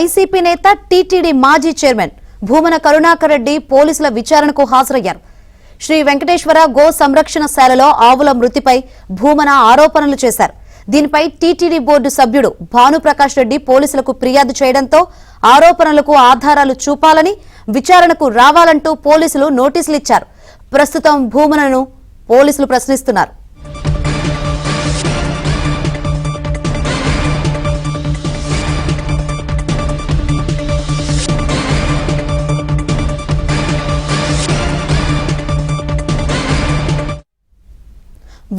YCP నేత TTD మాజీ chairman Bhumana Karunakar Reddy పోలీసుల విచారణకు హాజరయ్యారు. శ్రీ వెంకటేశ్వర గో సంరక్షణ శాలలో ఆవుల మృతిపై భూమన ఆరోపణలు చేశారు. దీనిపై టీటీడీ బోర్డు సభ్యుడు భానుప్రకాష్ రెడ్డి పోలీసులకు ఫిర్యాదు చేయడంతో ఆరోపణలకు ఆధారాలు చూపాలని, విచారణకు రావాలంటూ పోలీసులు నోటీసులు ఇచ్చారు. ప్రస్తుతం భూమనను పోలీసులు ప్రశ్నిస్తున్నారు.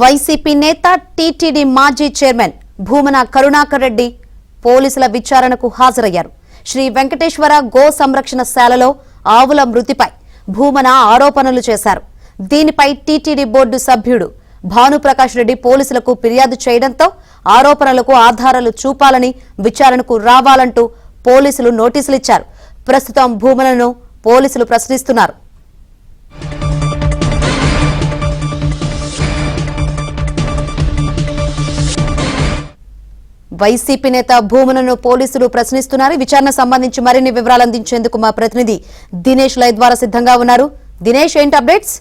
వైసీపీ నేత టీటీడీ మాజీ చైర్మన్ భూమన కరుణాకర్ రెడ్డి పోలీసుల విచారణకు హాజరయ్యారు. శ్రీ వెంకటేశ్వర గో సంరక్షణ శాలలో ఆవుల మృతిపై భూమన ఆరోపణలు చేశారు. దీనిపై టీటీడీ బోర్డు సభ్యుడు భానుప్రకాష్ రెడ్డి పోలీసులకు ఫిర్యాదు చేయడంతో ఆరోపణలకు ఆధారాలు చూపాలని, విచారణకు రావాలంటూ పోలీసులు నోటీసులు ఇచ్చారు. ప్రస్తుతం భూమనను పోలీసులు ప్రశ్నిస్తున్నారు. వైసీపీ నేత భూమనను పోలీసులు ప్రశ్నిస్తున్నారు. విచారణ సంబంధించి మరిన్ని వివరాలు అందించేందుకు మా ప్రతినిధి దినేష్ లైవ్ ద్వారా సిద్ధంగా ఉన్నారు. దినేష్, ఏంటి అప్డేట్స్?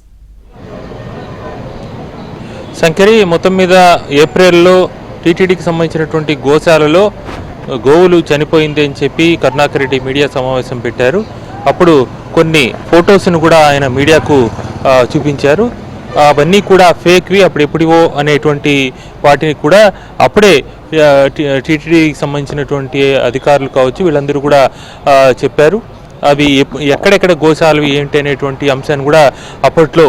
శంకరి, మొత్తం మీద ఏప్రిల్లో టీటీడీకి సంబంధించినటువంటి గోశాలలో గోవులు చనిపోయింది అని చెప్పి కరుణాకర్ రెడ్డి మీడియా సమావేశం పెట్టారు. అప్పుడు కొన్ని ఫొటోస్ను కూడా ఆయన మీడియాకు చూపించారు. అవన్నీ కూడా ఫేక్వి, అప్పుడు ఎప్పుడివో అనేటువంటి వాటిని కూడా అప్పుడే టీటీడీకి సంబంధించినటువంటి అధికారులు కావచ్చు, వీళ్ళందరూ కూడా చెప్పారు. అవి ఎక్కడెక్కడ గోశాలవి ఏంటి అనేటువంటి అంశాన్ని కూడా అప్పట్లో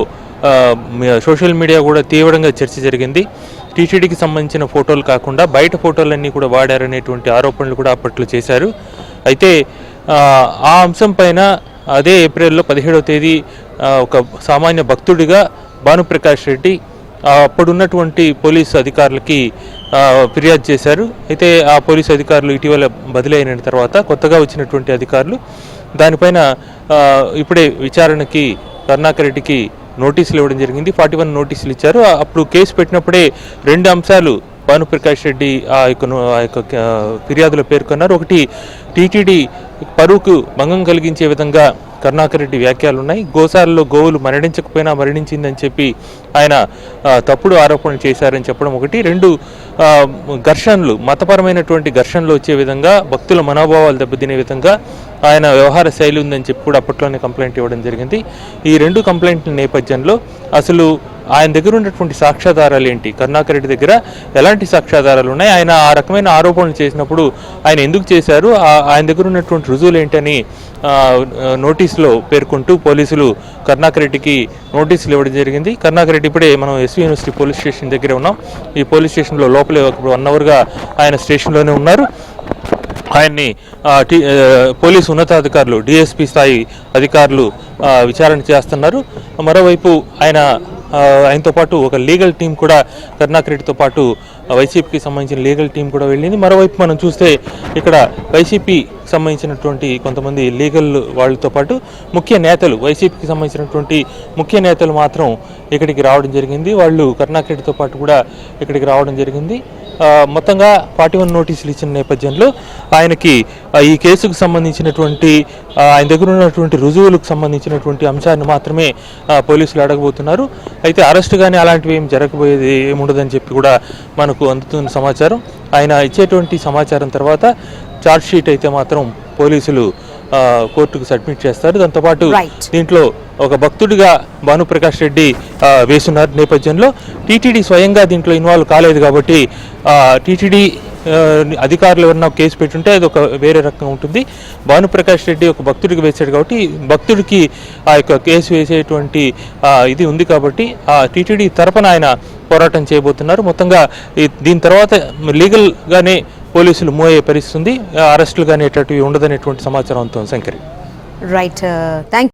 సోషల్ మీడియా కూడా తీవ్రంగా చర్చ జరిగింది. టీటీడీకి సంబంధించిన ఫోటోలు కాకుండా బయట ఫోటోలన్నీ కూడా వాడారనేటువంటి ఆరోపణలు కూడా అప్పట్లో చేశారు. అయితే ఆ అంశం పైన అదే ఏప్రిల్లో 17వ తేదీ ఒక సామాన్య భక్తుడిగా భానుప్రకాష్ రెడ్డి అప్పుడున్నటువంటి పోలీసు అధికారులకి ఫిర్యాదు చేశారు. అయితే ఆ పోలీసు అధికారులు ఇటీవల బదిలీ అయిన తర్వాత కొత్తగా వచ్చినటువంటి అధికారులు దానిపైన ఇప్పుడే విచారణకి కరుణాకర్ రెడ్డికి నోటీసులు ఇవ్వడం జరిగింది. 41 నోటీసులు ఇచ్చారు. అప్పుడు కేసు పెట్టినప్పుడే 2 అంశాలు భానుప్రకాష్ రెడ్డి ఆ యొక్క ఫిర్యాదులో పేర్కొన్నారు. ఒకటి, టీటీడీ పరువుకు భంగం కలిగించే విధంగా కరుణాకర్ రెడ్డి వ్యాఖ్యలు ఉన్నాయి. గోశాలలో గోవులు మరణించకపోయినా మరణించిందని చెప్పి ఆయన తప్పుడు ఆరోపణలు చేశారని చెప్పడం ఒకటి. 2, ఘర్షణలు, మతపరమైనటువంటి ఘర్షణలు వచ్చే విధంగా, భక్తుల మనోభావాలు దెబ్బతినే విధంగా ఆయన వ్యవహార శైలి ఉందని చెప్పి కూడా అప్పట్లోనే కంప్లైంట్ ఇవ్వడం జరిగింది. ఈ 2 కంప్లైంట్ల నేపథ్యంలో అసలు ఆయన దగ్గర ఉన్నటువంటి సాక్ష్యాధారాలు ఏంటి, కరుణాకర్ రెడ్డి దగ్గర ఎలాంటి సాక్ష్యాధారాలు ఉన్నాయి, ఆయన ఆ రకమైన ఆరోపణలు చేసినప్పుడు ఆయన ఎందుకు చేశారు, ఆయన దగ్గర ఉన్నటువంటి రుజువులు ఏంటని నోటీసులో పేర్కొంటూ పోలీసులు కరుణాకర్ రెడ్డికి నోటీసులు ఇవ్వడం జరిగింది. కరుణాకర్ రెడ్డి ఇప్పుడే మనం ఎస్వి యూనివర్సిటీ పోలీస్ స్టేషన్ దగ్గరే ఉన్నాం. ఈ పోలీస్ స్టేషన్లో లోపలే 1 అవర్గా ఆయన స్టేషన్లోనే ఉన్నారు. ఆయన్ని పోలీసు ఉన్నతాధికారులు, డిఎస్పీ స్థాయి అధికారులు విచారణ చేస్తున్నారు. మరోవైపు ఆయనతో పాటు ఒక లీగల్ టీం కూడా, కరుణాకర్ రెడ్డితో పాటు వైసీపీకి సంబంధించిన లీగల్ టీం కూడా వెళ్ళింది. మరోవైపు మనం చూస్తే ఇక్కడ వైసీపీ సంబంధించినటువంటి కొంతమంది లీగల్ వాళ్ళతో పాటు ముఖ్య నేతలు, వైసీపీకి సంబంధించినటువంటి ముఖ్య నేతలు మాత్రం ఇక్కడికి రావడం జరిగింది. వాళ్ళు కరుణాకర్ రెడ్డితో పాటు కూడా ఇక్కడికి రావడం జరిగింది. మొత్తంగా 41 నోటీసులు ఇచ్చిన నేపథ్యంలో ఆయనకి ఈ కేసుకు సంబంధించినటువంటి ఆయన దగ్గర ఉన్నటువంటి రుజువులకు సంబంధించినటువంటి అంశాన్ని మాత్రమే పోలీసులు అడగబోతున్నారు. అయితే అరెస్టు కానీ అలాంటివి ఏం జరగబోయేది ఏముండదని చెప్పి కూడా మనకు అందుతున్న సమాచారం. ఆయన ఇచ్చేటువంటి సమాచారం తర్వాత ఛార్జ్ షీట్ అయితే మాత్రం పోలీసులు కోర్టుకు సబ్మిట్ చేస్తారు. దాంతోపాటు దీంట్లో ఒక భక్తుడిగా భానుప్రకాష్ రెడ్డి వేస్తున్నారు నేపథ్యంలో టీటీడీ స్వయంగా దీంట్లో ఇన్వాల్వ్ కాలేదు కాబట్టి టీటీడీ అధికారులు ఎవరన్నా కేసు పెట్టుంటే అది ఒక వేరే రకంగా ఉంటుంది. భానుప్రకాష్ రెడ్డి ఒక భక్తుడికి వేసాడు కాబట్టి భక్తుడికి ఆ యొక్క కేసు వేసేటువంటి ఇది ఉంది కాబట్టి ఆ టీటీడీ తరపున ఆయన పోరాటం చేయబోతున్నారు. మొత్తంగా దీని తర్వాత లీగల్గానే పోలీసులు మూవ్ అయ్యే పరిస్థితి ఉంది. అరెస్టులు కానీ ఎటువంటి ఉండదనేటువంటి సమాచారం అవుతుంది. Shankari, right, thank